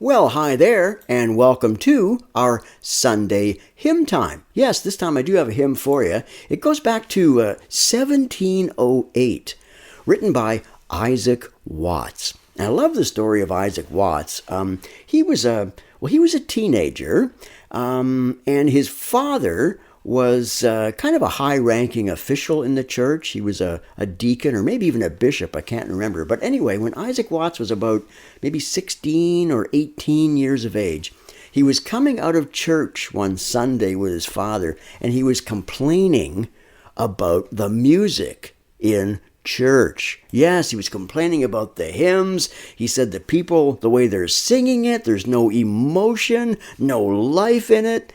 Well, hi there, and welcome to our Sunday hymn time. Yes, this time I do have a hymn for you. It goes back to 1708, written by Isaac Watts. And I love the story of Isaac Watts. He was a teenager, and his father was kind of a high-ranking official in the church. He was a deacon or maybe even a bishop. I can't remember. But anyway, when Isaac Watts was about maybe 16 or 18 years of age, he was coming out of church one Sunday with his father, and he was complaining about the music in church. Yes, he was complaining about the hymns. He said the people, the way they're singing it, there's no emotion, no life in it.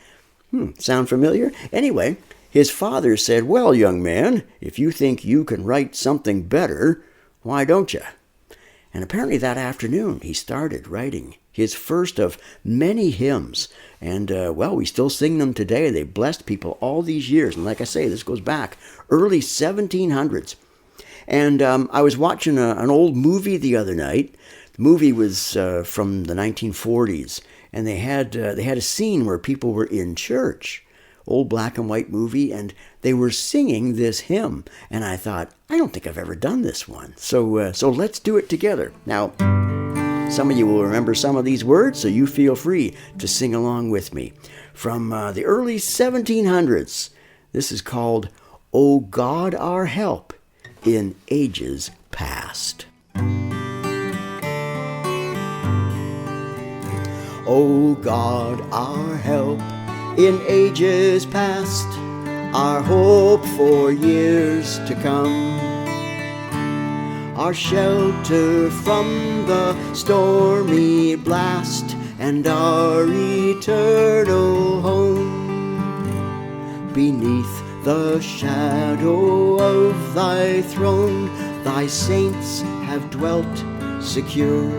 Sound familiar? Anyway, his father said, "Well, young man, if you think you can write something better, why don't you?" And apparently that afternoon he started writing his first of many hymns. And, we still sing them today. They blessed people all these years. And like I say, this goes back early 1700s. And I was watching an old movie the other night. The movie was from the 1940s. And they had a scene where people were in church, old black and white movie, and they were singing this hymn. And I thought, I don't think I've ever done this one. So let's do it together. Now, some of you will remember some of these words, so you feel free to sing along with me. From the early 1700s, this is called "O God, Our Help in Ages Past." O God, our help in ages past, our hope for years to come, our shelter from the stormy blast, and our eternal home. Beneath the shadow of thy throne, thy saints have dwelt secure.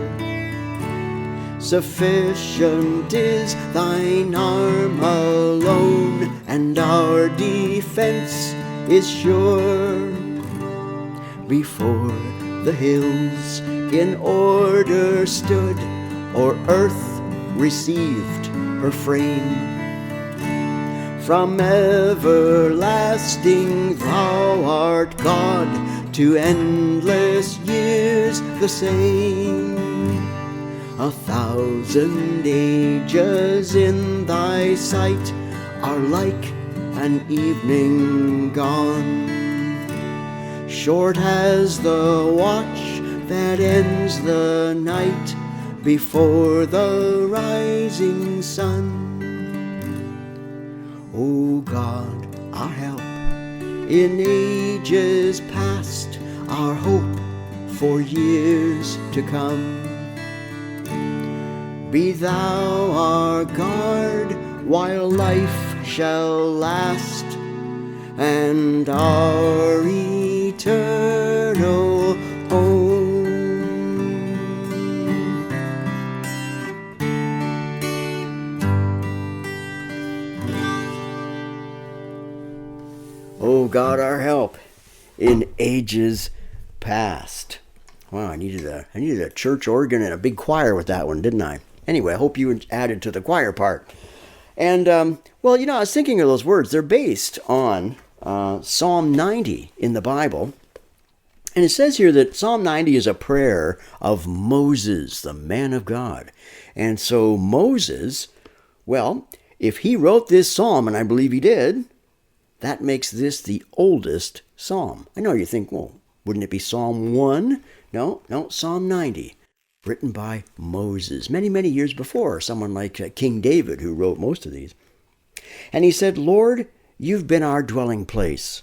Sufficient is thine arm alone, and our defense is sure. Before the hills in order stood, or earth received her frame, from everlasting thou art God, to endless years the same. 1,000 ages in thy sight are like an evening gone. Short as the watch that ends the night before the rising sun. O God, our help in ages past, our hope for years to come. Be thou our guard while life shall last, and our eternal home. O God, our help in ages past. Wow, I needed a church organ and a big choir with that one, didn't I? Anyway, I hope you added to the choir part. And, I was thinking of those words. They're based on Psalm 90 in the Bible. And it says here that Psalm 90 is a prayer of Moses, the man of God. And so Moses, if he wrote this psalm, and I believe he did, that makes this the oldest psalm. I know you think, wouldn't it be Psalm 1? No, Psalm 90. Written by Moses, many, many years before someone like King David, who wrote most of these. And he said, "Lord, you've been our dwelling place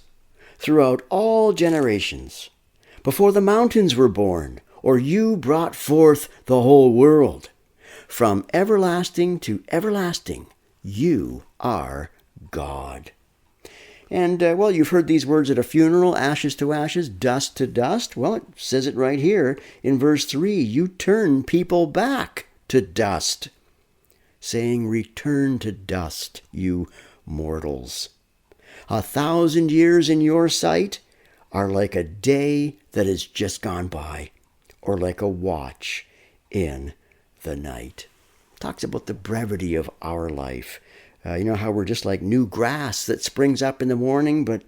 throughout all generations. Before the mountains were born, or you brought forth the whole world. From everlasting to everlasting, you are God." And, you've heard these words at a funeral, ashes to ashes, dust to dust. Well, it says it right here in verse 3. You turn people back to dust, saying, "Return to dust, you mortals." 1,000 years in your sight are like a day that has just gone by, or like a watch in the night. talks about the brevity of our life. You know how we're just like new grass that springs up in the morning, but,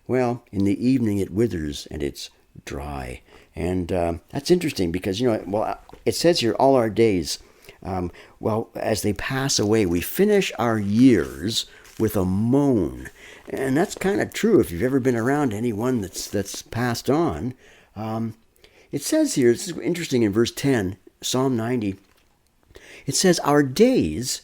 well, in the evening it withers and it's dry. And that's interesting because, it says here, all our days, as they pass away, we finish our years with a moan. And that's kind of true if you've ever been around anyone that's passed on. It says here, it's interesting in verse 10, Psalm 90, it says, our days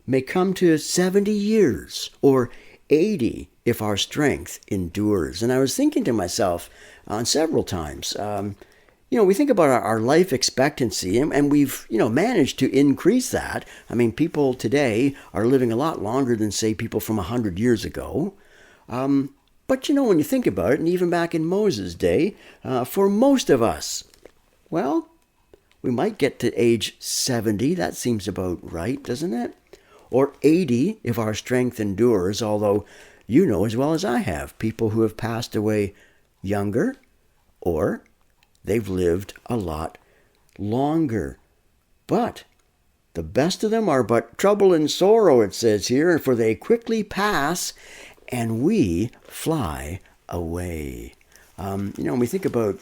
may come to 70 years or 80 if our strength endures. And I was thinking to myself on several times, we think about our life expectancy, and we've, managed to increase that. I mean, people today are living a lot longer than, say, people from 100 years ago. But, when you think about it, and even back in Moses' day, for most of us, well, we might get to age 70. That seems about right, doesn't it? Or 80 if our strength endures, although you know as well as I have people who have passed away younger, or they've lived a lot longer. But the best of them are but trouble and sorrow, it says here, for they quickly pass and we fly away. When we think about,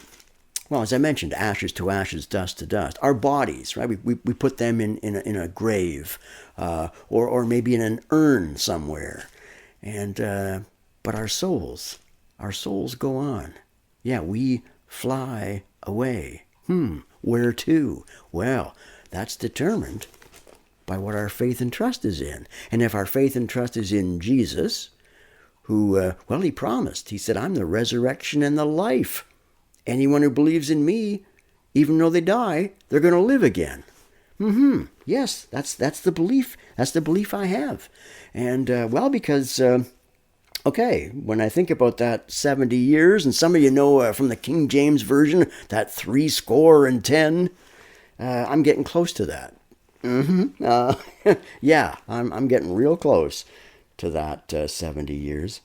well, as I mentioned, ashes to ashes, dust to dust. Our bodies, right? We put them in a grave, or maybe in an urn somewhere. And but our souls go on. Yeah, we fly away. Where to? Well, that's determined by what our faith and trust is in. And if our faith and trust is in Jesus, who, he promised. He said, I'm the resurrection and the life. Anyone who believes in me, even though they die, they're going to live again. Yes, that's the belief. That's the belief I have. And, because, when I think about that 70 years, and some of you know from the King James Version, that 70, I'm getting close to that. I'm getting real close to that 70 years.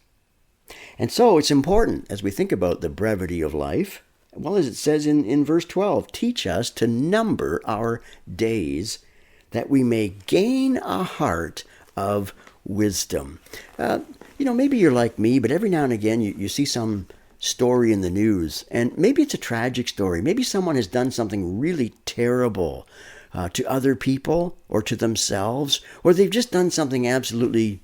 And so it's important as we think about the brevity of life, well, as it says in verse 12, teach us to number our days that we may gain a heart of wisdom. Maybe you're like me, but every now and again you see some story in the news, and maybe it's a tragic story. Maybe someone has done something really terrible to other people or to themselves, or they've just done something absolutely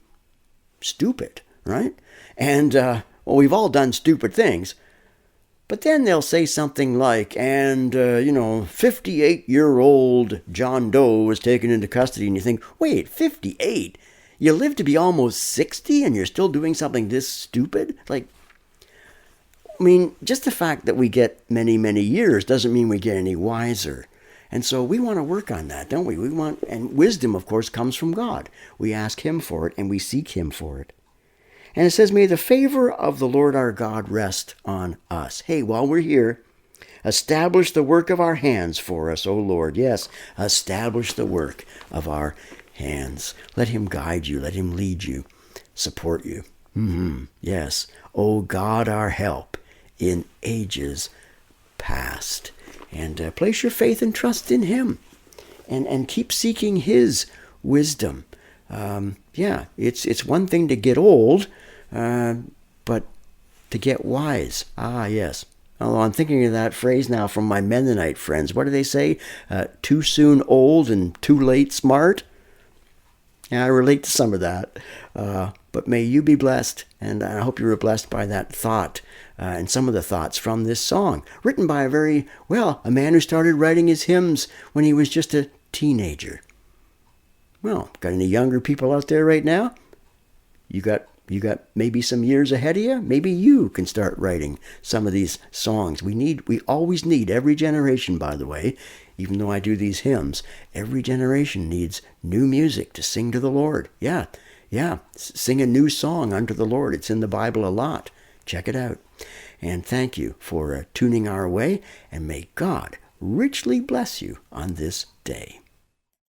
stupid, right? And, we've all done stupid things. But then they'll say something like, 58-year-old John Doe was taken into custody. And you think, wait, 58? You live to be almost 60 and you're still doing something this stupid? Just the fact that we get many, many years doesn't mean we get any wiser. And so we want to work on that, don't we? And wisdom, of course, comes from God. We ask Him for it and we seek Him for it. And it says, may the favor of the Lord our God rest on us. Hey, while we're here, establish the work of our hands for us, O Lord. Yes, establish the work of our hands. Let Him guide you. Let Him lead you, support you. Yes, O God, our help in ages past. And place your faith and trust in Him. And keep seeking His wisdom. It's one thing to get old, but to get wise. Yes. Oh, I'm thinking of that phrase now from my Mennonite friends. What do they say? Too soon old and too late smart? Yeah, I relate to some of that. But may you be blessed, and I hope you were blessed by that thought and some of the thoughts from this song, written by a man who started writing his hymns when he was just a teenager. Well, got any younger people out there right now? You got maybe some years ahead of you? Maybe you can start writing some of these songs. We always need, every generation, by the way, even though I do these hymns, every generation needs new music to sing to the Lord. Yeah. Sing a new song unto the Lord. It's in the Bible a lot. Check it out. And thank you for tuning our way, and may God richly bless you on this day.